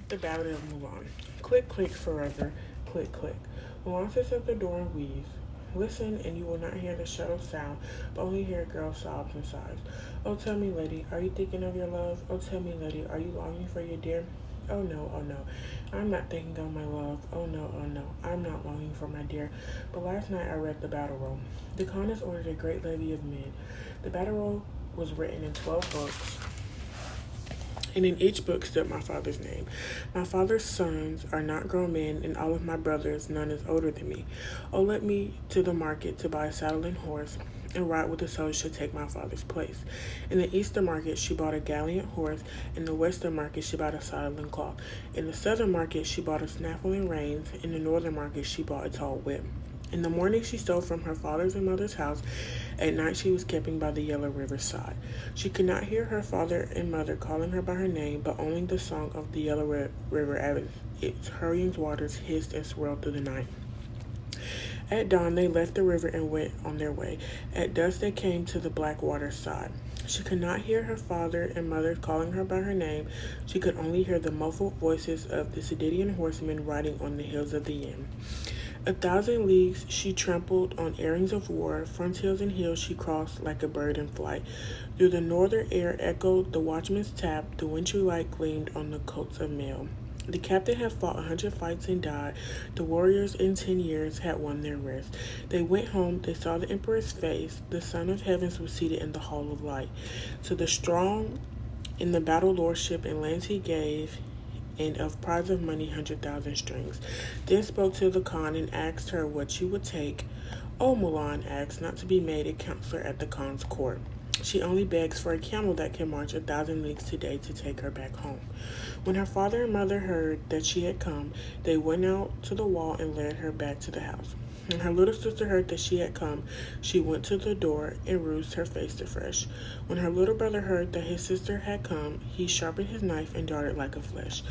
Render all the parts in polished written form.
The Ballad of Mulan. Click, click, forever. Click, click. Mulan sits at the door and weaves. Listen, and you will not hear the shuttle sound, but only hear a girl sobs and sighs. Oh, tell me, lady, are you thinking of your love? Oh, tell me, lady, are you longing for your dear? Oh no, oh no, I'm not thinking of my love. Oh no, I'm not longing for my dear. But last night I read the battle roll. The Khan has ordered a great levy of men. The battle roll was written in 12 books, and in each book stood my father's name. My father's sons are not grown men, and all of my brothers, none is older than me. Oh, let me to the market to buy a saddle and horse, and ride with the soldiers to take my father's place. In the eastern market she bought a gallant horse, in the western market she bought a saddle and cloth. In the southern market she bought a snaffle and reins, in the northern market she bought a tall whip. In the morning she stole from her father's and mother's house. At night she was camping by the yellow river's side. She could not hear her father and mother calling her by her name, but only the song of the yellow river as its hurrying waters hissed and swirled through the night. At dawn they left the river and went on their way. At dusk they came to the black water's side. She could not hear her father and mother calling her by her name. She could only hear the muffled voices of the Sidonian horsemen riding on the hills of the Yin. 1,000 leagues she trampled on errands of war, frontiers and hills she crossed like a bird in flight. Through the northern air echoed the watchman's tap, the wintry light gleamed on the coats of mail. The captain had fought 100 fights and died. The warriors in 10 years had won their rest. They went home, they saw the emperor's face. The son of heavens was seated in the hall of light. To the strong in the battle lordship and lands he gave, and of prize of money 100,000 strings. Then spoke to the Khan and asked her what she would take. Oh, Mulan asked not to be made a counselor at the Khan's court. She only begs for a camel that can march 1,000 leagues today to take her back home. When her father and mother heard that she had come, they went out to the wall and led her back to the house. When her little sister heard that she had come, she went to the door and roused her face afresh. When her little brother heard that his sister had come, he sharpened his knife and darted like a flash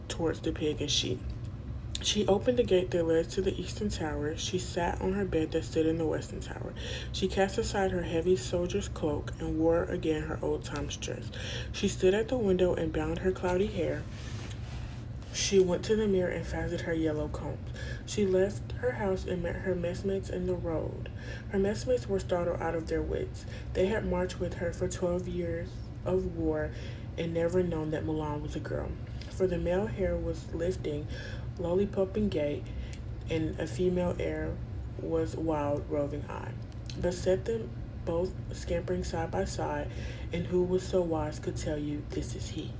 towards the pig and sheep. She opened the gate that led to the eastern tower. She sat on her bed that stood in the western tower. She cast aside her heavy soldier's cloak and wore again her old-time dress. She stood at the window and bound her cloudy hair. She went to the mirror and fastened her yellow combs. She left her house and met her messmates in the road. Her messmates were startled out of their wits. They had marched with her for 12 years of war and never known that Mulan was a girl. For the male hair was lifting, lollipopping gay, and a female air was wild, roving eye. But set them both scampering side by side, and who was so wise could tell you this is he.